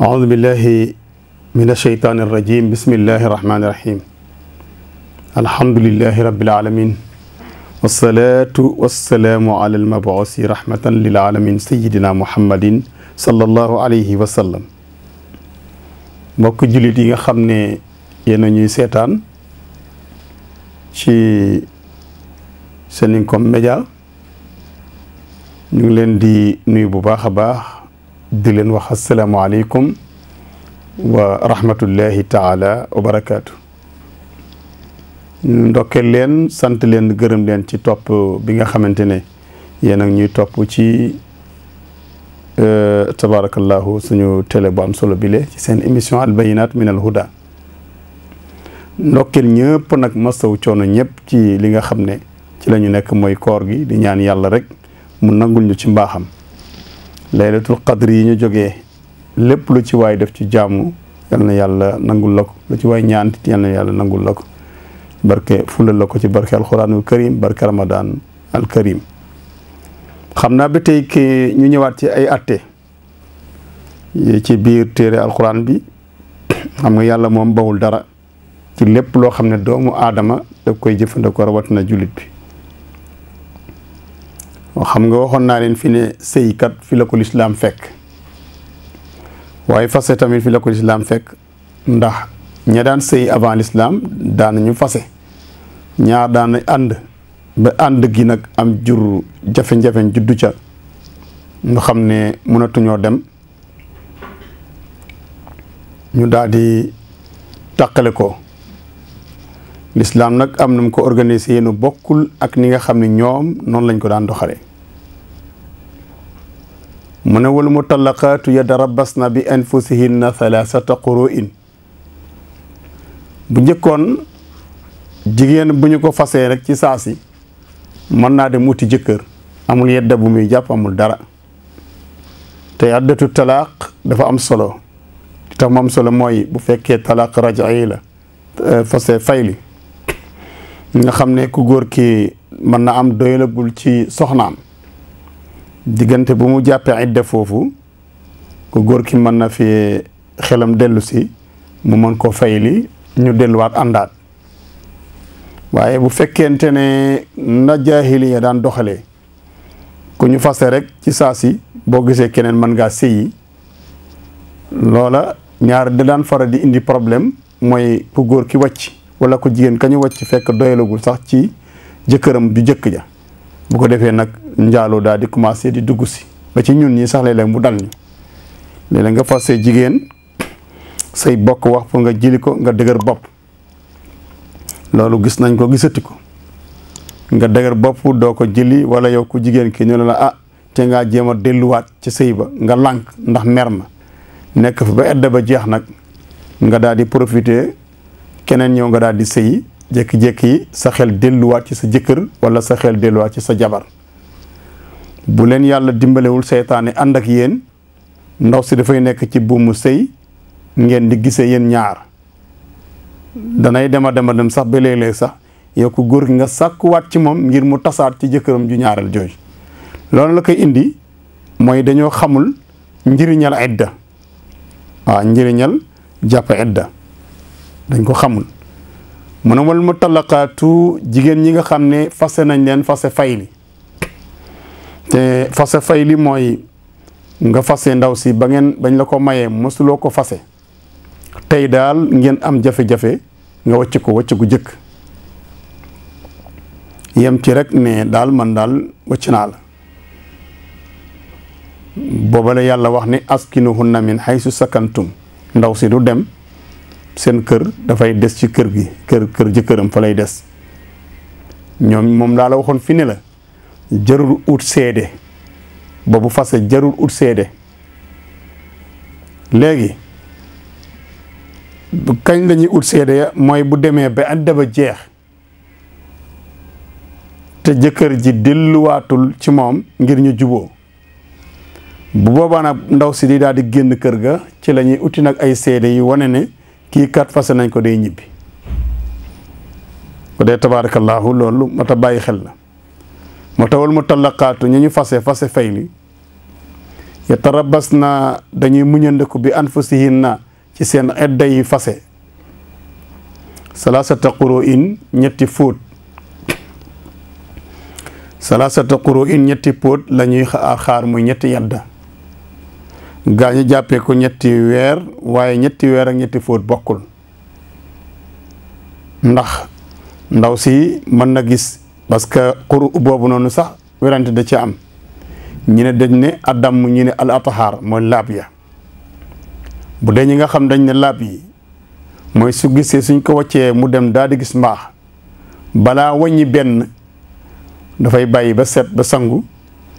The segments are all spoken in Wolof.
أعوذ بالله من الشيطان الرجيم بسم الله الرحمن الرحيم الحمد لله رب العالمين والصلاة والسلام على المبعوث رحمة للعالمين سيدنا محمد صلى الله عليه وسلم mbokk jullit yi nga xam ne yéen a ñuy seetaan ci Seninkom Média ñu ngi leen di nuyu bu baax a baax di leen wax asalaamaaleykum wa rahmatullahi taala wa barakaatu ndokkeel leen sant leen gërëm leen ci topp bi nga xamante ne yéen ak ñuy topp ci tabarakallahu suñu télé bu am solo bile ci seen émission al bayinat min al huda ndokkeel ñëpp nag masaw coono ñëpp ci li nga xam ne ci la ñu nekk mooy koor gi di ñaan yàlla rek mu nangul ñu ci mbaaxam laylatul qadr yi ñu jógee lépp lu ci waay def ci jàmm yal na yàlla nangul la ko lu ci waay ñaan yal na yàlla nangul la ko barke fulal la ko ci barke alquranul karim barke ramadan al karim xam naa ba tey ki ñu ñëwaat ci ay atte ci biir téere alquran bi xam nga yàlla moom bawul dara ci lépp loo xam ne doomu aadama daf koy jëfandikoo rawatina jullit bi xam nga waxoon naa leen fi ne sëykat fi la ko lislaam fekk waaye fase tamit fi la ko lislaam fekk ndax ña daan sëy avant lislaam daan ñu fase ñaar daan ànd ba ànd gi nag am jur jafe-jafe juddu ca ñu xam ne mënatuñoo dem ñu daal di tàqale ko lislaam nag am na mu ko organisé yéenu bokkul ak ni nga xam ne ñoom noonu lañ ko daan doxale mu ne wal mutallaqaatu yatarabbasna bi anfusihinna thalathata quru'in bu njëkkoon jigéen bu ñu ko fasee rek ci saasi mën naa dem wuti jëkkër amul yedda bu muy jàpp amul dara te addatu talaaq dafa am solo li tax mu am solo mooy bu fekkee talaaq raj'i la fase fayli nga xam ne ku góor ki mën na am doyalagul ci soxnaam diggante bu mu jàppee idda foofu ku góor ki mën na fi xelam dellu si mu mën koo fayli ñu delluwaat àndaat waaye bu fekkente ne na jaahiliya daan doxalee ku ñu fase rek ci saasi boo gisee keneen mën ngaa sëyi loola ñaar da daan faral di indi problème mooy ku góor ki wàcc wala ku jigéen ka ñu wàcc fekk doyalagul sax ci jëkkëram du jëkk ja bu ko defee nag njaaloo daal di commencé di dugg si ba ci ñun ñi sax léeg-léeg mu dal ñu léeg-léeg nga fase jigéen say bokk wax pour nga jili ko nga dëgër bopp loolu gis nañ ko gisati ko nga dëgër bopp doo ko jëli wala yow ku jigéen ki ñu la te ngaa jéem a delluwaat ci sëy ba nga lànk ndax mer ma nekk fa ba edda ba jeex nag nga daal di profiter keneen ñëw nga daal di sëyi jékki-jékki sa xel delluwaat ci sa jëkkër wala sa xel delluwaat ci sa jabar bu leen yàlla dimbalewul seytaane ànd ak yéen ndaw si dafay nekk ci buumu sëy ngeen di gisee yéen ñaar danay dema dem sax ba léeg-léeg sax yow ku góor gi nga sàkkuwaat ci moom ngir mu tasaat ci jëkkëram ju ñaareel jooju loolu la koy indi mooy dañoo xamul njëriñal idda waaw njëriñal jàpp idda dañ ko xamul mu ne wal mutallaqaatu jigéen ñi nga xam ne fase nañ leen fase fayli te fase fayli mooy nga fase ndaw si bañ la ko mayee mosuloo ko fase tey daal ngeen am jafe-jafe nga wàcc ko wàcc gu jëkk yem ci rek ne daal man daal wàcc naa la booba la yàlla wax ni askinuhunna min haysu sakantum ndaw si du dem seen kër dafay des ci kër gi kër jëkkëram fa lay des ñoom moom laa la waxoon fi ne la jarul ut seede boobu fase jarul ut seede léegi kañ lañuy ut seede ya mooy bu demee ba adda ba jeex te jëkkër ji delluwaatul ci moom ngir ñu juboo bu boobaa nag ndaw si di daal di génn kër ga ci la ñuy uti nag ay seede yi wane ne kii kat fase nañ ko day ñibbi ko dee tabaarakallaahu loolu moo tax bàyyi xel la moo tawal mutallaqaatu ñu fase fayli yatarabbasna dañuy muñandiku bi anfusihinna ci seen edda yi fase salaasata quru'in ñetti fóot salaasata quru'in ñetti póot la ñuy xaar muy ñetti yadda gaa ñi jàppee ko ñetti weer waaye ñetti weer ak ñetti fóot bokkul ndax ndaw si mën na gis parce que quru boobu noonu sax werante da ci am ñu ne dañ ne adam ñu ne al atahar mooy laab ya bu dee ñi nga xam dañ ne laab yi mooy su gisee suñ ko waccee mu dem daal di gis mbaax balaa wàññi benn dafay bàyyi ba set ba sangu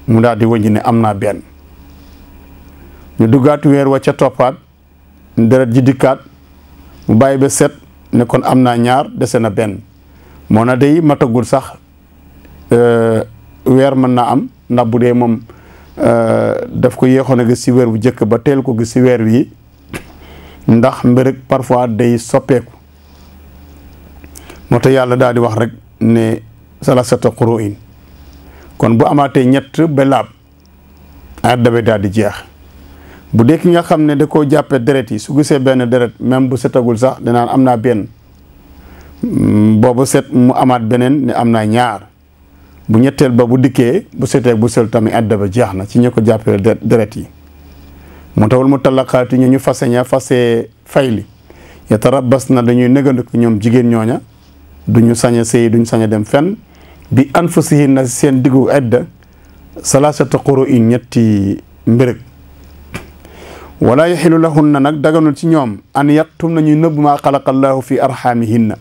mu daal di wàññi ne am naa benn ñu duggaat weer wa ca toppaat deret ji dikkaat mu bàyyi ba set ne kon am naa ñaar dese na benn moo na day matagul sax weer mën naa am ndax bu dee moom daf ko yéexoon a gis ci weer bu jëkk ba teel ko gis ci weer wi ndax mbërëg parfois day soppeeku moo tax yàlla daal di wax rek ne salasata quru'in kon bu amaatee ñett ba laab adda ba daal di jeex bu dee ki nga xam ne da koo jàppee deret yi su gisee benn deret même bu setagul sax danaan am naa benn boobu set mu amaat beneen ne am naa ñaar bu ñetteel ba bu dikkee bu setee bu sel tamit adda ba jeex na ci ñu ko jàppee deret yi mu tawul mu talaqaati ñu fase ña fase fayli yatarabbas na dañuy négandiku ñoom jigéen ñooña duñu sañ a sëy duñu sañ a dem fenn bi anfusihinna seen diggu adda salaasata quru'in ñetti mbërëg wala yaxilu lahunna nag daganul ci ñoom an yaktum na ñuy nëbb maa xalaqa allahu fi arxaamihinna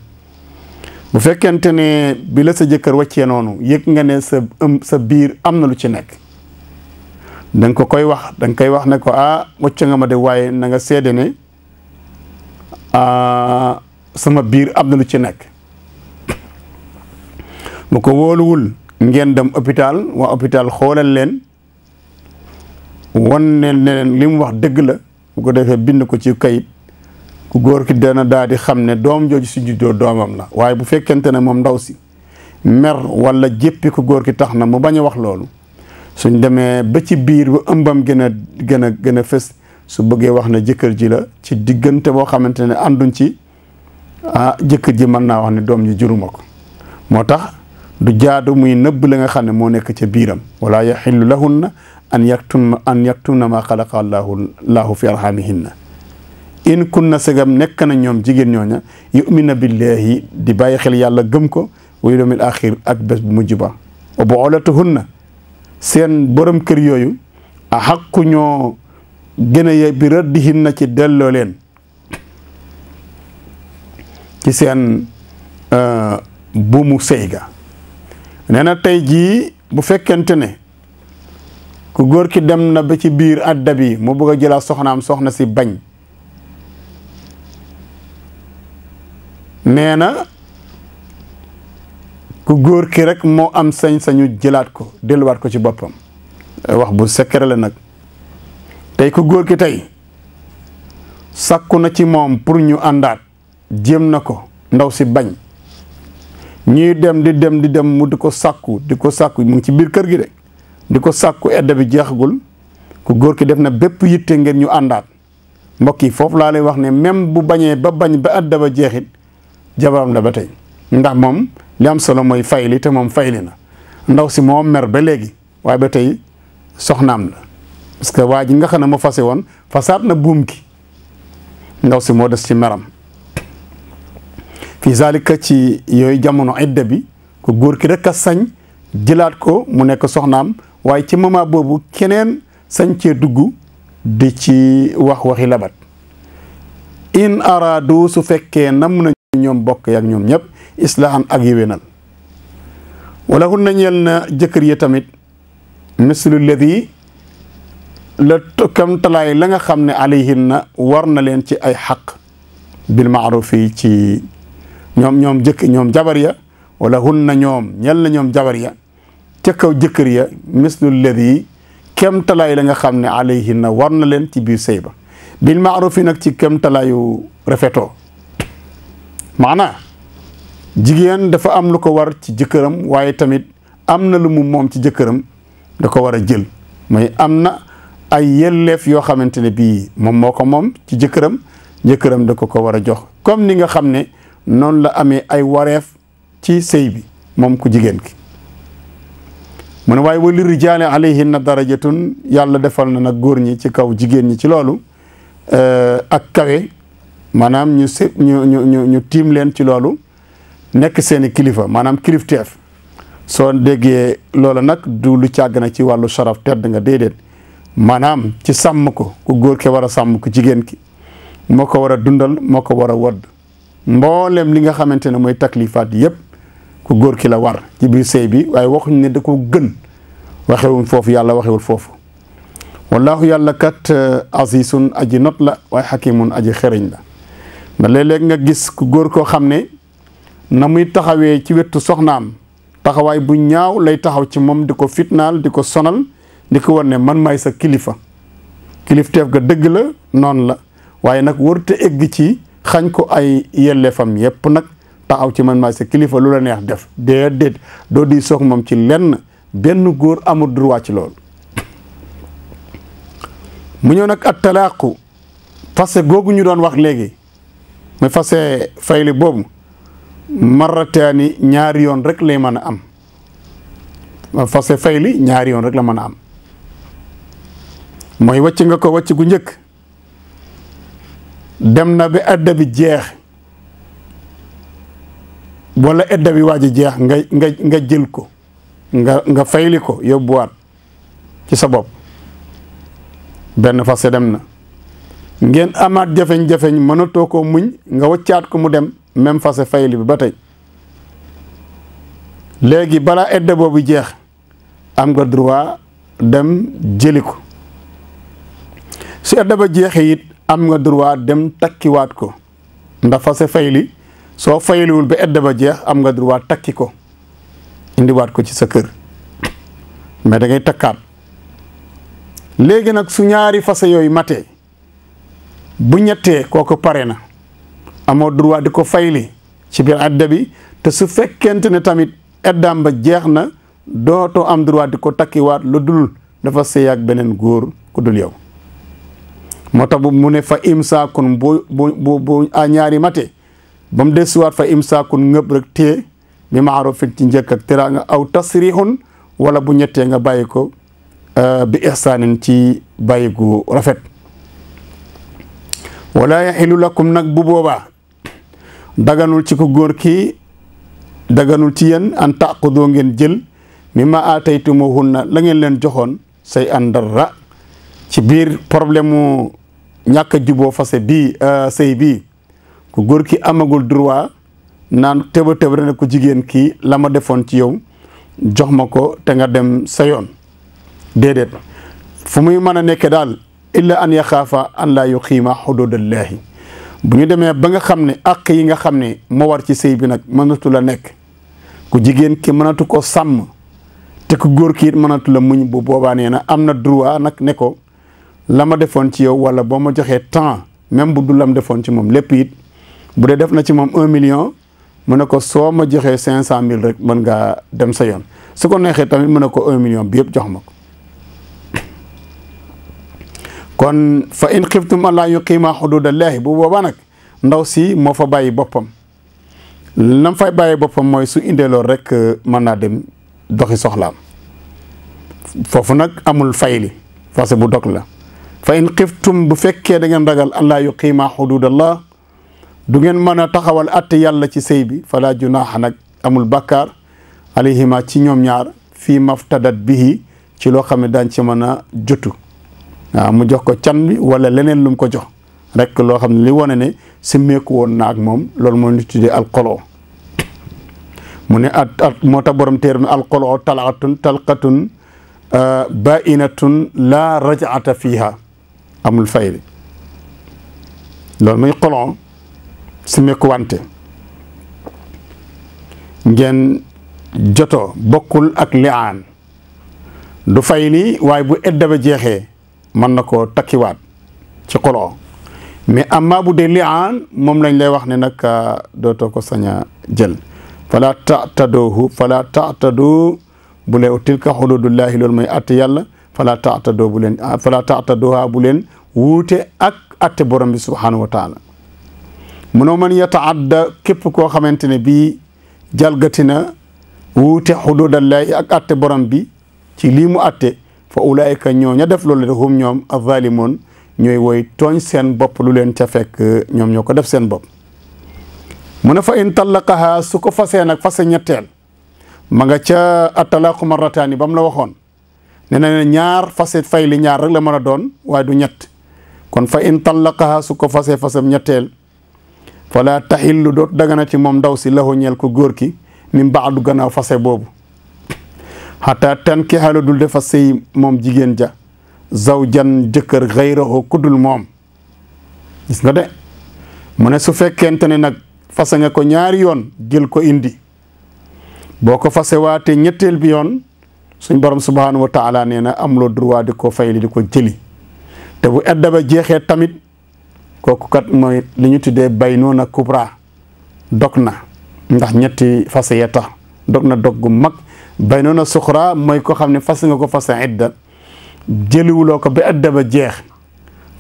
bu fekkente ne bi la sa jëkkër wàccee noonu yëg nga ne sa biir am na lu ci nekk da nga ko koy wax da nga koy wax ne ko wàcc nga ma de waaye na nga seede ne sama biir am na lu ci nekk bu ko wóoluwul ngeen dem hôpital waa hôpital xoolal leen wan ne leen li mu wax dëgg la bu ko defee bind ko ci kayit ku góor ki dana daal di xam ne doom jooju si juddoo doomam la waaye bu fekkente ne moom ndaw si mer wala jéppi ku góor ki tax na mu bañ a wax loolu suñ demee ba ci biir ba ëmbam gën a fës su bëggee wax ne jëkkër ji la ci diggante boo xamante ne ànduñ ci jëkkër ji mën naa wax ne doom ji juruma ko moo tax du jaadu muy nëbb la nga xam ne moo nekk ca biiram wala yaxillu lahunna an yaktumna ma xalaqa allahu fi arhamihinna in kunna segam nekk na ñoom jigéen ñooña yumina billahi di bàyyi xel yàlla gëm ko wa yawmil axir ak bés bu mujj ba wa bu'ulatuhunna seen borom kër yooyu a xaqu ñoo gën a ye bi raddihinna ci delloo leen ci seen buumu sëy ga nee na tey jii bu fekkente ne ku góor ki dem na ba ci biir adda bi mu bëgg a jëlaat soxnaam soxna si bañ nee na ku góor ki rek moo am sañ-sañu jëlaat ko delluwaat ko ci boppam wax bu secret la nag tey ku góor ki tey sàkku na ci moom pour ñu àndaat jéem na ko ndaw si bañ ñuy dem di dem mu di ko sàkku mu ngi ci biir kër gi de di ko sàkku edda bi jeexagul ku góor ki def na bépp yitte ngeen ñu àndaat mbokk yi foofu laa lay wax ne même bu bañee ba bañ ba edda ba jeexit jabaram la ba tey ndax moom li am solo mooy fayli te moom fayli na ndaw si moo mer ba léegi waaye ba tey soxnaam la parce que waa ji nga xam ne moo fase woon fasaat na buum ki ndaw si moo des ci meram fi zalika ci yooyu jamono idda bi ku góor ki rek a sañ jëlaat ko mu nekk soxnaam waaye ci moment boobu keneen sañ cee dugg di ci waxi labat in araadu su fekkee nam na ñoom bokk yak ñoom ñëpp islahan ak yéwénal wala hun na ñeel na jëkkër yi tamit mislu lladi la kam talaay la nga xam ne alayhinna war na leen ci ay xaq bil maaruf yi ci ñoom jabar ya wala hun na ñoom ñel na ñoom jabar ya ca kaw jëkkër ya mislu lladi kem talaay la nga xam ne alayhinna war na leen ci biir sëy ba bil maaruf yi nag ci kem talaayu rafetoo maanaa jigéen dafa am lu ko war ci jëkkëram waaye tamit am na lu mu moom ci jëkkëram da ko war a jël mooy am na ay yelleef yoo xamante ne bii moom moo ko moom ci jëkkëram da ko war a jox comme ni nga xam ne noonu la amee ay wareef ci sëy bi moom ku jigéen ki mu ne waaye wali rijaali alayhinna darajatun yàlla defal na nag góor ñi ci kaw jigéen ñi ci loolu ak kawe maanaam ñu tiim leen ci loolu nekk seeni kilifa maanaam kilifteef soo déggee loola nag du lu càgg na ci wàllu sharaf tedd nga déedéet maanaam ci sàmm ko ku góor ke war a sàmm ku jigéen ki moo ko war a dundal moo ko war a wodd mboolem li nga xamante ne mooy taklifaat yépp ku góor ki la war ci biir sëy bi waaye waxuñ ne da ko gën waxewuñ foofu yàlla waxewul foofu wallahu yàlla kat azizun aji not la waaye xakimun aji xereñ la ndax léeg-léeg nga gis ku góor koo xam ne na muy taxawee ci wetu soxnaam taxawaay bu ñaaw lay taxaw ci moom di ko fitnaal di ko sonal di ko war ne man maay sa kilifa kilifteef ga dëgg la noonu la waaye nag warut a egg ci xañ ko ay yelleefam yépp nag taxaw ci man maay sa kilifa lu la neex def déedéet doo di soog moom ci lenn benn góor amul droit ci loolu. mu ñëw nag at talaaqu fase googu ñu doon wax léegi muy fase fayli boobu marrataani ñaari yoon rek lay mën a am fase fayli ñaari yoon rek la mën a am mooy wàcc nga ko wàcc gu njëkk dem na ba edda bi jeex wala edda bi waaj a jeex nga jël ko nga fayli ko yóbbuwaat ci sa bopp benn fase dem na ngeen amaat jafeñ-jafeñ mënatoo ko muñ nga waccaat ko mu dem même fase fayli bi ba tey léegi balaa edda boobu jeex am nga droit dem jëli ko su edda ba jeexee it am nga droit dem takkiwaat ko ndax fase fayli soo fayliwul ba edda ba jeex am nga droit takki ko indiwaat ko ci sa kër mais da ngay takkaat léegi nag su ñaari fase yooyu matee bu ñettee kooku pare na amoo droit di ko fayli ci biir edda bi te su fekkente ne tamit eddaam ba jeex na dootoo am droit di ko takkiwaat lu dul dafa sëy ak beneen góor ku dul yow moo tax mu ne fa imsaakun bu a ñaari mate ba mu desuwaat fa imsaakun ngëb rek téye bi maarufin ci njëkk ak teraanga aw tasrihun wala bu ñettee nga bàyyi ko bi ihsaanin ci bàyyi gu rafet wala yaxilu lakum nag bu boobaa daganul ci ko góor ki daganul ci yéen an taqudoo ngeen jël mimma aataytumuhunna la ngeen leen joxoon say àndarra ci biir problème mu ñàkk a juboo fase bii sëy bii ku góor ki amagul droit naan tëba tëb rek ne ko jigéen kii la ma defoon ci yow jox ma ko te nga dem sa yoon déedéet fu muy mën a nekke daal illa an yaxaafa an laa yuqiima xududallahi bu ñu demee ba nga xam ne àq yi nga xam ne moo war ci sëy bi nag mënatu la nekk ku jigéen ki mënatu ko sàmm te ku góor ki it mënatu la muñ bu boobaa nee na am na droit nag ne ko la ma defoon ci yow wala boo ma joxee temps même bu du lam defoon ci moom lépp it bu dee def na ci moom 1 million mu ne ko soo ma joxee 500 000 rek mën ngaa dem sa yoon su ko neexee tamit mu ne ko 1 million bi yëpp jox ma ko kon fa in xiftum allaa yuqiima xududallahi bu boobaa nag ndaw si moo fa bàyyi boppam lam fay bàyyi boppam mooy su indee lool rek mën naa dem doxi soxlaam foofu nag amul fayli fase bu dog la fa in xiftum bu fekkee da ngeen ragal allaa yuqiima xududallah du ngeen mën a taxawal atte yàlla ci sëy bi fala junaaxa nag amul bakkaar alayhima ci ñoom ñaar fii maftadat bihi ci loo xam ne daañ ci mën a jotu waaw mu jox ko can bi wala leneen lu mu ko jox rek loo xam ne li wane ne simmeeku woon na ak moom loolu moo ñu tuddee alqolo mu ne at moo tax borom téer mi alqolo talqatun bainatun la rajaata fiha amul fayli loolu muy qolo simmeeku wante ngeen joto bokkul ak liaan du fayli waaye bu edda ba jeexee mën na koo takkiwaat ci xoloo mais amma bu dee liaan moom lañ lay wax ne nag dootoo ko sañ a jël fala tatadu bu leew tilka xududullahi loolu mooy atte yàlla fala taataduha bu leen wuute ak atte borom bi subhanahu wa taala munoo man yataadda képp koo xamante ne bii jalgati na wuute xududallahi ak atte borom bi ci lii mu atte fa ulaayika ñoo ña def loolu de hum ñoom azalimoon ñooy woy tooñ seen bopp lu leen ca fekk ñoom ñoo ko def seen bopp mu ne fa in tallaqaha su ko fasee nag fase ñetteel ma nga ca atalaqu marrataani ba mu la waxoon ne na ñaar fase fay li ñaar rek la mën a doon waaye du ñett kon fa in tallaqaha su ko fasee fasam ñetteel fala taxillu doot dagana ci moom ndaw si lahu ñeel ko góor ki min baadu gannaaw fase boobu xataa tankiha la dul defa sëy moom jigéen ja zawjan jëkkër xayrahu kuddul moom gis nga de mu ne su fekkente ne nag fase nga ko ñaari yoon jël ko indi boo ko fase waatee ñetteel bi yoon suñ borom subhanahu wa taala nee na amuloo droit di ko fayli di ko jëli te bu edda ba jeexee tamit kooku kat mooy li ñu tuddee baynoona kubra dog na ndax ñetti fase ya tax dog na dog gu mag baynoona suxra mooy ko xam ne fase nga ko fase idda jëliwuloo ko ba edda ba jeex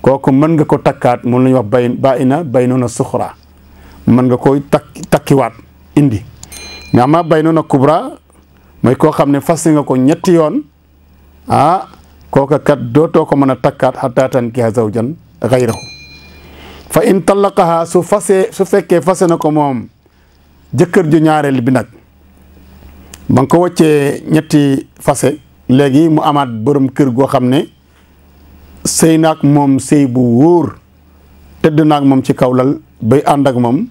kooku mën nga ko takkaat moom la ñuy wax baynoona suxra mën nga koy takkiwaat indi mais ama baynoona kubra mooy koo xam ne fase nga ko ñetti yoon kooka kat dootoo ko mën a takkaat xataa tankiha zawjan xayrahu fa in tallaqaha su fekkee fase na ko moom jëkkër ju ñaareel bi nag ba nga ko wàccee ñetti fase léegi mu amaat borom kër goo xam ne sëy naag moom sëy bu wóor tëdd naag moom ci kaw lal bay ànd ak moom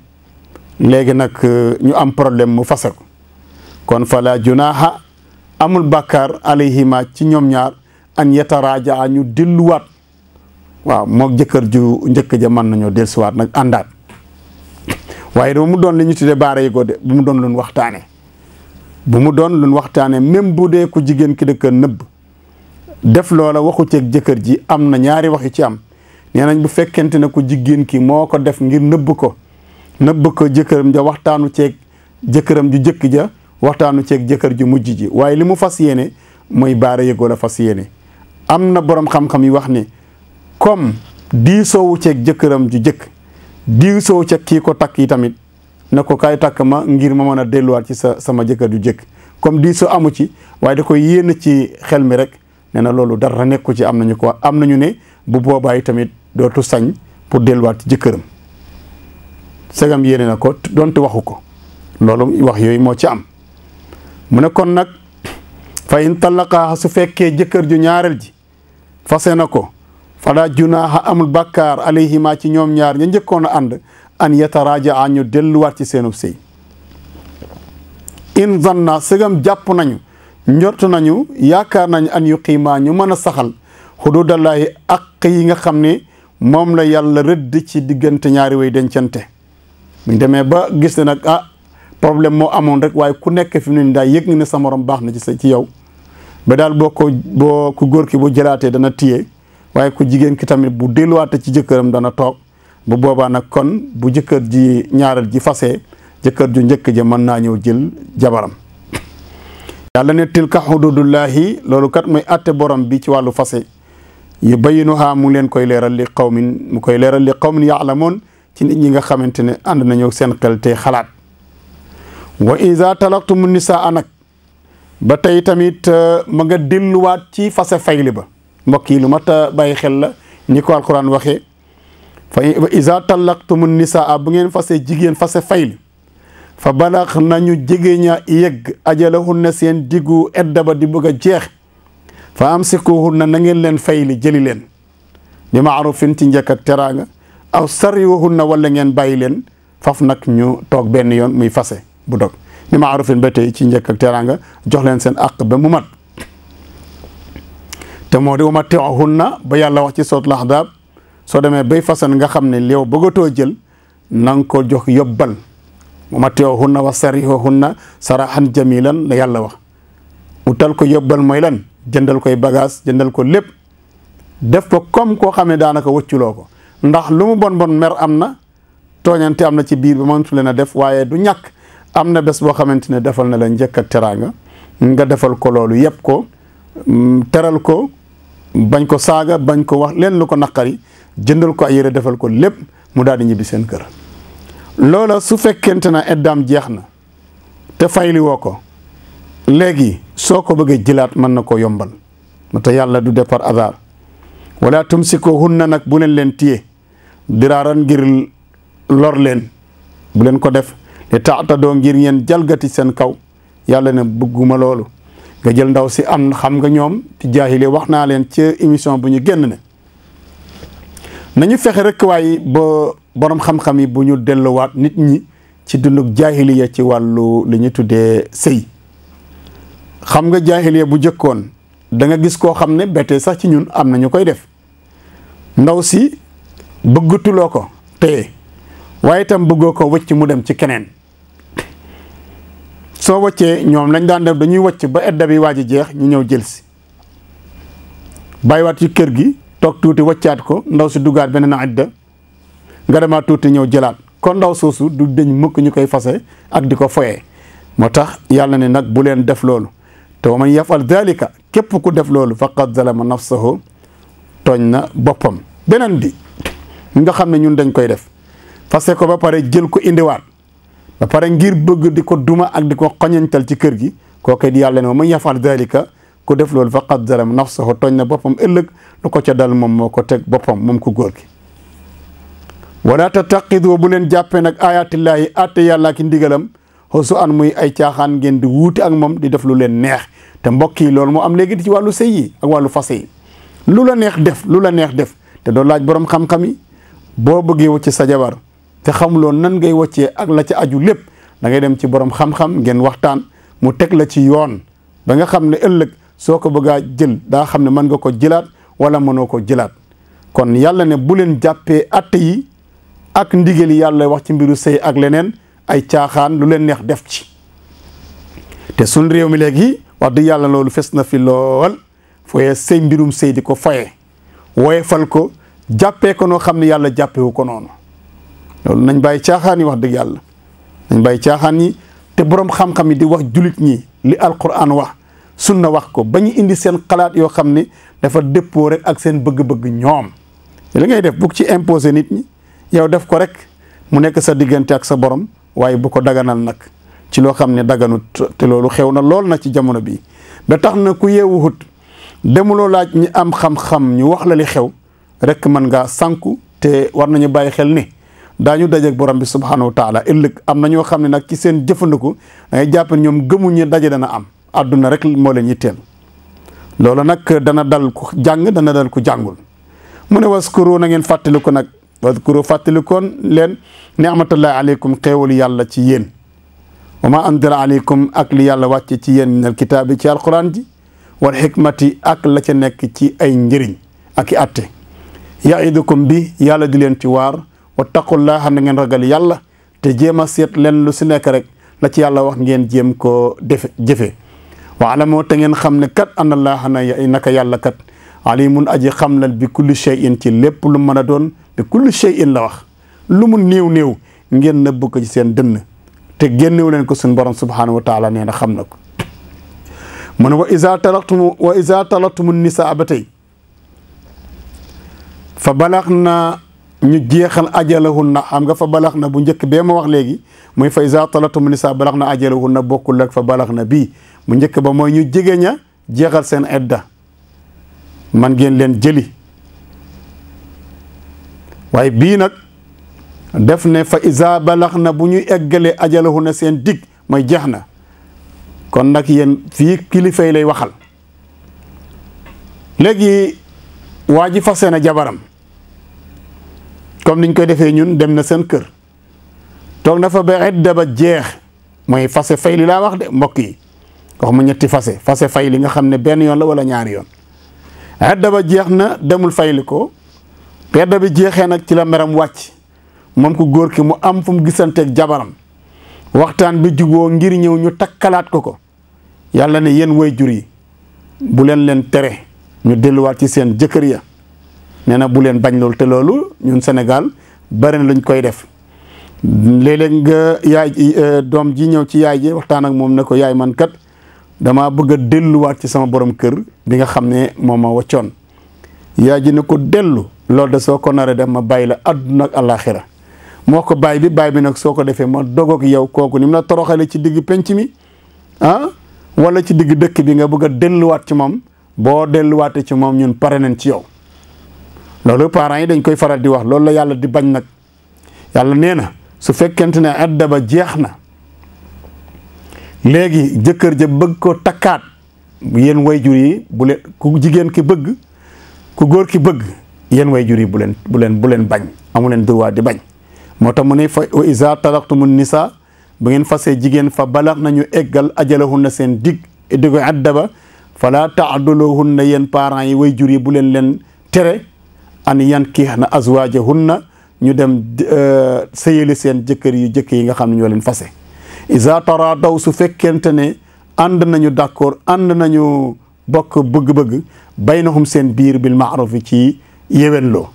léegi nag ñu am problème mu fase ko kon fala junaaha amul bàkkaar alayhima ci ñoom ñaar an yataraaja ñu delluwaat waaw moog jëkkër ju njëkk ja mën nañoo dellusiwaat nag àndaat waaye bu mu doon li ñu tuddee baara yi ko de bu mu doon luñ waxtaane bu mu doon luñ waxtaane même bu dee ku jigéen ki dëkk nëbb def loola waxu ceeg jëkkër ji am na ñaari wax yu ci am nee nañ bu fekkente ne ku jigéen ki moo ko def ngir nëbb ko jëkkëram ja waxtaanu ceeg jëkkëram ju jëkk ja waxtaanu ceeg jëkkër ju mujj ji waaye li mu fas yéene mooy baara yëgoo la fas yéene am na borom xam-xam yi wax ni comme diisoowu ceeg jëkkëram ju jëkk diisoowu ceeg kii ko takk yi tamit ne ko kaay takk ma ngir ma mën a delluwaat ci sama jëkkër ju jëkk comme diisoo amu ci waaye da koy yéene ci xel mi rek nee na loolu dara nekku ci am nañu ne bu boobaa yi tamit dootu sañ pour delluwaat ci jëkkëram segam yéene na ko donte waxu ko loolu wax yooyu moo ci am mu ne kon nag fa in tallaqaaha su fekkee jëkkër ju ñaareel ji fase na ko fala junaaha amul bàkkaar alayhima ci ñoom ñaar ña njëkkoon a ànd an yataraaja ñu delluwaat ci seenub sëy in zanna segam jàpp nañu njortu nañu yaakaar nañu an yuqiima ñu mën a saxal xuduudallaahi ak yi nga xam ne moom la yàlla rëdd ci diggante ñaari way dencante buñ demee ba gis ne nag problème moo amoon rek waaye ku nekk fi mu ne daal yëg nga ne sa morom baax na ci yow ba daal boo ku góor ki bu jëlaatee dana téye waaye ku jigéen ki tamit bu delluwaate ci jëkkëram dana toog bu boobaa nag kon bu jëkkër ji ñaareel ji fase jëkkër ju njëkk ja mën naa ñëw jël jabaram yàlla ne tilka xududullahi loolu kat mooy atte borom bi ci wàllu fase yu bayinuha mu leen koy leeral li qawmin yaalamoon ci nit ñi nga xamante ne ànd nañoo seen xel te xalaat wa iza talaqtumu nisaa nag ba tey tamit ma nga delluwaat ci fase fayli ba mbokk yi lu mat a bàyyi xel la ni ko alquran waxee fa iza talaqtumu nisaa bu ngeen fase jigéen fase fayli fa balax nañu jigéen yegg ajalahunna seen diggu edda ba di bëgg a jeex fa amsikuhunna na ngeen leen fayli jëli leen bi maarufin ci njëkk ak teraanga aw sarriwuhunna wala ngeen bàyyi leen faf nag ñu toog benn yoon muy fase bu dog bi maarufin ba tey ci njëkk ak teraanga jox leen seen àq ba mu mat te moo di umatti'uhunna ba yàlla wax ci sootul Ahzaab soo demee bay fasan nga xam ne léew bëggatoo jël na nga ko jox yóbbal umatti'uhunna wa sarrihuhunna sarahan jamilan la yàlla wax utal ko yóbbal mooy lan jëndal koy bagage jëndal ko lépp def ko comme koo xam ne daanaka wëcculoo ko ndax lu mu bon mer am na tooñante am na ci biir ba mëntu leen a def waaye du ñàkk am na bés boo xamante ne defal na la njëkk ak teraanga nga defal ko loolu yëpp ko teral ko bañ ko saaga bañ ko wax leen lu ko naqari jëndal ko ay yére defal ko lépp mu daal di ñibbi seen kër. loola su fekkente na eddaam jeex na te fayli woo ko léegi soo ko bëggee jëlaat mën na ko yombal moo tax yàlla du départ hasard wala tumsikuhunna nag bu leen téye diraaran ngir lor leen bu leen ko def li taatadoo ngir ngeen jalgati seen kaw yàlla ne bëgguma loolu nga jël ndaw si am xam nga ñoom ci jaahiliya wax naa leen ci émission bu ñu génn ne nañu fexe rek waaye ba borom xam-xam yi bu ñu delluwaat nit ñi ci dundug jaahiliya ci wàllu li ñu tuddee sëy. xam nga jaahiliya bu jëkkoon da nga gis koo xam ne bette sax ci ñun am na ñu koy def ndaw si bëggatuloo ko téye waaye itam bëggoo ko wëcc mu dem ci keneen soo wëccee ñoom lañ daan def dañuy wëcc ba edda bi waaj a jeex ñu ñëw jël si bàyyiwaat ci kër gi toog tuuti wëccaat ko ndaw si dugaat beneen idda nga demaat tuuti ñëw jëlaat kon ndaw soosu du deñ mukk ñu koy fase ak di ko foyee moo tax yàlla ne nag bu leen def loolu te wa man yafal dalika képp ku def loolu faqad zalama nafsahu tooñ na boppam. beneen bi nga xam ne ñun dañ koy def fase ko ba pare jël ko indiwaat ba pare ngir bëgg di ko duma ak di ko xoñantal ci kër gi kooku di yàlla ne wa man yafal dalika ku def loolu faqad zalama nafsahu tooñ na boppam ëllëg lu ko ca dal moom moo ko teg boppam moom ku góor gi. wala tattaqidu bu leen jàppee nag ayatillaahi atte yàlla ki ndigalam su an muy ay caaxaan ngeen di wuute ak moom di def lu leen neex te mbokk yi loolu moo am léegi di ci wàllu sëy yi ak wàllu fase yi lu la neex def lu la neex def te doo laaj borom xam-xam yi boo bëggee wëcc sa jabar te xamuloo nan ngay wëccee ak la ca aju lépp da ngay dem ci borom xam-xam ngeen waxtaan mu teg la ci yoon ba nga xam ne ëllëg soo ko bëggaa jël daa xam ne mën nga ko jëlaat wala mënoo ko jëlaat kon yàlla ne bu leen jàppee atte yi ak ndigal yi yàlla wax ci mbiru sëy ak leneen ay caaxaan lu leen neex def ci te suñ réew mi léegi wax dëgg yàlla loolu fes na fi lool fooyee sëy mbirum sëy di ko foye wooye fal ko jàppee ko noo xam ne yàlla jàppewu ko noonu loolu nañ bàyyi caaxaan yi wax dëgg yàlla nañ bàyyi caaxaan yi te borom xam-xam yi di wax julit ñi li alquran wax sunna wax ko ba ñu indi seen xalaat yoo xam ne dafa dëppoo rek ak seen bëgg-bëgg ñoom li ngay def bu ci imposé nit ñi yow def ko rek mu nekk sa diggante ak sa borom waaye bu ko daganal nag ci loo xam ne daganut te loolu xew na lool na ci jamono bi ba tax na ku yeewuhut demuloo laaj ñi am xam-xam ñu wax la li xew rek mën ngaa sànku te war nañu bàyyi xel ni daañu dajeek borom bi subhanahu wa taala ëllëg am na ñoo xam ne nag ci seen jëfandiku da ngay jàpp ne ñoom gëmuñu daje dana am àdduna rek moo leen yitteel loolu nag dana dal ku jàng dana dal ku jàngul mu ne waskuru na ngeen fàttaliku nag waskuru fàttalikoon leen ni'matullahi aleykum xéewal yàlla ci yéen wa ma anzala aleykum ak li yàlla wàcce ci yéen min al kitaabi ci alquran ji wal xikmati ak la ca nekk ci ay njëriñ ak i atte yaidukum bi yàlla di leen ci waar wattaqullaha na ngeen ragal yàlla te jéem a seet leen lu si nekk rek la ci yàlla wax ngeen jéem koo jëfe wa alamoo te ngeen xam ne kat anallaha naka yàlla kat alimun aji xam la bi kulli shay'in ci lépp lu mën a doon bi kulli shay'in la wax lu mu néew néew ngeen nëbb ko ci seen dënn te génnewu leen ko suñu borom subhanahu wa taala nee na xam na ko mu ne wa iza talaqtumu nisaa ba tey fa balax na ñu jeexal ajalahunna xam nga fa balax na bu njëkk bee ma wax léegi muy fa iza talaqtumu nisaa balax na ajalahunna bokkul ak fa balax na bii bu njëkk ba mooy ñu jege ña jeexal seen edda man ngeen leen jëli waaye bii nag def ne fa iza balax na bu ñuy eggalee ajalahunna seen dig mooy jeex na kon nag yéen fii kilifay lay waxal léegi waa ji fase na jabaram comme niñ koy defee ñun dem na seen kër toog na fa ba idda ba jeex mooy fase fay li laa wax de mbokk yi wax ma ñetti fase fay li nga xam ne benn yoon la wala ñaari yoon idda ba jeex na demul fayli ko idda bi jeexee nag ci la meram wàcc moom ku góor ki mu am fu mu gisanteeg jabaram waxtaan bi juboo ngir ñëw ñu takkalaat ko yàlla ne yéen waajur yi bu leen tere ñu delluwaat ci seen jëkkër ya nee na bu leen bañ loolu te loolu ñun Sénégal bari na luñ koy def léeg-léeg nga yaay doom ji ñëw ci yaay ji waxtaan ak moom ne ko yaay man kat dama bëgg a delluwaat ci sama borom kër bi nga xam ne moom ma waccoon yaay ji ne ko dellu loolu de soo ko naree def ma bàyyi la àdduna ak àllaaxira moo ko baay bi nag soo ko defee ma dogoog yow kooku ni mu la toroxale ci digg penc mi wala ci digg dëkk bi nga bëgg a delluwaat ci moom boo delluwaatee ci moom ñun pare nañ ci yow. loolu parents yi dañ koy faral di wax loolu la yàlla di bañ nag yàlla nee na su fekkente ne adda ba jeex na léegi jëkkër ja bëgg ko takkaat yéen wayjur yi bu leen ku jigéen ki bëgg ku góor ki bëgg yéen wayjur yi bu leen bañ amu leen droit di bañ. moo tax mu ne fa wa iza talaqtumu nisa bu ngeen fasee jigéen fa balax nañu eggal ajalahunna seen diggu adda ba fala taaduluhunna yéen parents yi wayjur yi bu leen tere an yankihna azwajahunna ñu dem sëyali seen jëkkër yu jëkk yi nga xam ne ñoo leen fase iza taradaw su fekkente ne ànd nañu d'accord ànd nañu bokk bëgg-bëgg baynahum seen biir bil ma'ruf ci yéwénloo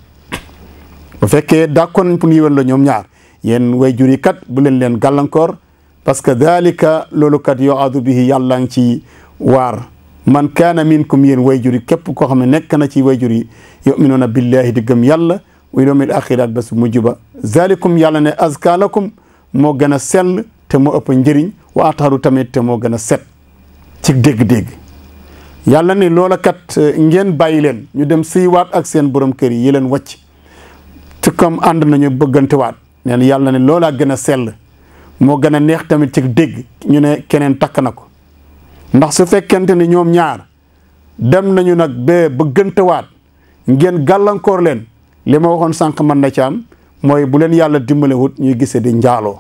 bu fekkee d'accord nañ pour yéwénloo ñoom ñaar yéen wayjur yi kat bu leen gàllankoor parce que dalika loolu kat yu'adu bihi yàlla ngi ci waar man kaana minkum yéen wayjur yi képp koo xam ne nekk na ci wayjur yi yu'minuuna billahi di gëm yàlla wa yawmil aaxir ak bés mujj ba zalikum yàlla ne azka lakum moo gën a sell te moo ëpp njëriñ wa atharu tamit te moo gën a set ci dégg-dégg yàlla ne loola kat ngeen bàyyi leen ñu dem sëywaat ak seen borom kër yi leen wàcc te comme ànd nañu bëggantewaat nee na yàlla ne loolaa gën a sell moo gën a neex tamit ci dégg ñu ne keneen takk na ko ndax su fekkente ne ñoom ñaar dem nañu nag ba bëggantewaat ngeen gàllankoor leen li ma waxoon sànq mën na ci am mooy bu leen yàlla dimbalewut ñuy gisee di njaaloo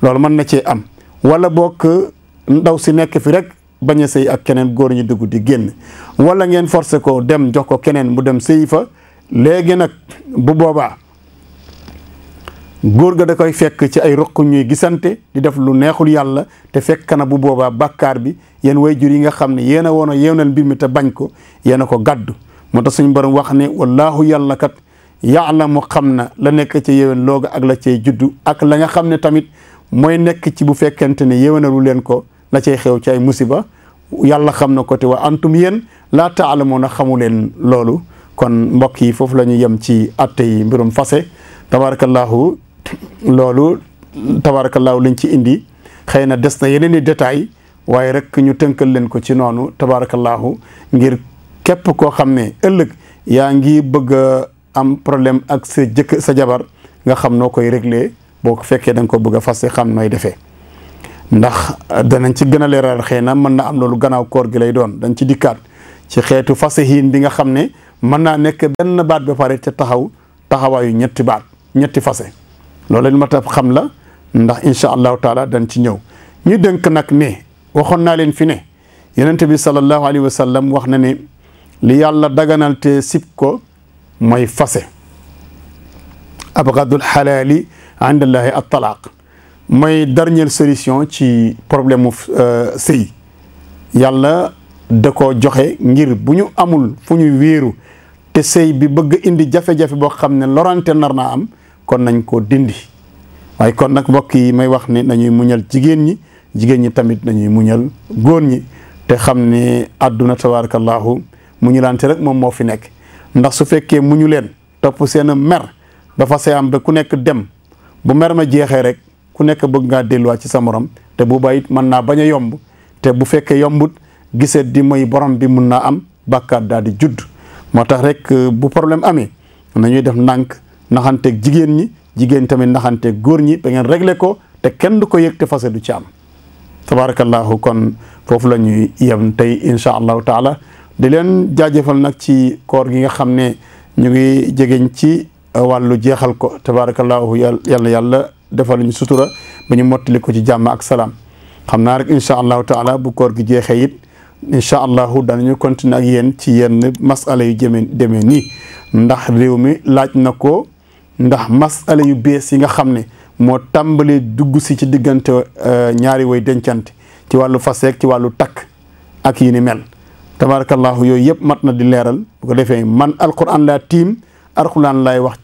loolu mën na cee am wala bokk ndaw si nekk fi rek bañ a sëy ak keneen góor ñu dugg di génn wala ngeen forcé ko dem jox ko keneen mu dem sëy fa léegi nag bu boobaa góor ga da koy fekk ci ay roq ñuy gisante di def lu neexul yàlla te fekk na bu boobaa bàkkaar bi yéen wayjur yi nga xam ne yéen a woon a yewnal mbir mi te bañ ko yéen a ko gàddu moo tax suñu borom wax ne wallaahu yàlla kat yaalamu xam na la nekk ci yéwén looga ak la cay juddu ak la nga xam ne tamit mooy nekk ci bu fekkente ne yéwénalu leen ko la cay xew ci ay musiba yàlla xam na ko te wa antum yéen laa taalamuuna xamu leen loolu kon mbokk yi foofu la ñu yem ci atte yi mbirum fase tabarakallahu loolu tabarakallahu lañ ci indi xëy na des na yeneen i détails waaye rek ñu tënkal leen ko ci noonu tabarakallahu ngir képp koo xam ne ëllëg yaa ngi bëgg a am problème ak sa jabar nga xam noo koy réglé boo ko fekkee da nga ko bëgg a fase xam nooy defee ndax danañ ci gën a leeral xëy na mën na am loolu gannaaw koor gi lay doon dañ ci dikkaat ci xeetu fase hiin bi nga xam ne mën naa nekk benn baat ba pare te taxawaayu ñetti fase loolu ma ta xam la ndax incha allahu taala dañ ci ñëw ñu dënk nag ne waxoon naa leen fi ne yonent bi sallallahu alayhi wa sallam wax na ne li yàlla daganal te sib ko mooy fase abgadul xalaali indallahi at talaaq mooy dernière solution ci problème mu sëy yàlla da ko joxe ngir bu ñu amul fu ñu wéeru te sëy bi bëgg indi jafe-jafe boo xam ne lorante nar naa am kon nañ ko dindi waaye kon nag mbokk yi may wax ne nañuy muñal jigéen ñi tamit nañuy muñal góor ñi te xam ne àdduna tabarakallahu muñulante rek moom moo fi nekk ndax su fekkee muñu leen topp seen mer ba fase am ba ku nekk dem bu mer ma jeexee rek ku nekk bëgg ngaa delluwaat ci sa morom te bu bayit mën naa bañ a yomb te bu fekkee yombut gisee di mooy borom bi mun naa am bàkkaar daal di judd moo tax rek bu problème amee nañuy def ndànk naxanteeg jigéen tamit naxanteeg góor ñi ba ngeen réglé ko te kenn du ko yëg te fase du ci am tabarakallahu kon foofu la ñuy yem tey incha allahu taala di leen jaajëfal nag ci koor gi nga xam ne ñu ngi jegeñ ci wàllu jeexal ko tabarakallahu yàlla defal ñu sutura ba ñu mottali ko ci jàmm ak salaam xam naa rek incha allahu taala bu koor gi jeexee it incha allahu danañu continuer ak yéen ci yenn masala yu demee nii ndax réew mi laaj na ko ndax masala yu bees yi nga xam ne moo tàmbali dugg si ci diggante ñaari way dencante ci wàllu faseek ci wàllu takk ak yi ni mel tabarakallahu yooyu yëpp mat na di leeral bu ko defee man alquran laa tiim alquran laay wax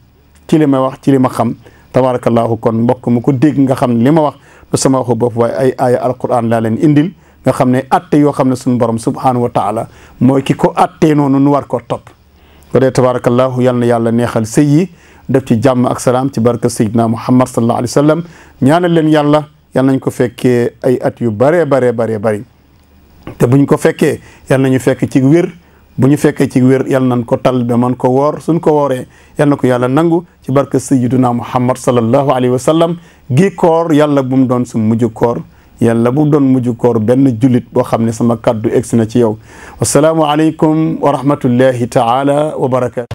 ci li ma wax ci li ma xam tabarakallahu kon mbokk mu ko dégg nga xam ne li ma wax du sama waxu bopp waaye ay aaya alquran laa leen indil nga xam ne atte yoo xam ne suñu borom subhanahu wa taala mooy ki ko attee noonu nu war ko topp ko dee tabarakallahu yal na yàlla neexal sëy yi def ci jàmm ak salaam ci barka sayyidina Muhammad sallallahu alayhi wa sallam ñaanal leen yàlla yal nañ ko fekkee ay at yu bare te buñ ko fekkee yal nañu fekk ci wér bu ñu fekkee ci wér yal nañ ko tal ba man ko woor suñ ko wooree yal na ko yàlla nangu ci barke sayyiduna Muhammad sallallahu alayhi wa sallam gi koor yàlla bu mu doon su mujj koor yàlla bu mu doon mujj koor benn jullit boo xam ne sama kaddu egsi na ci yow wasalaamu aleykum wa rahmatullahi taala wa barakatu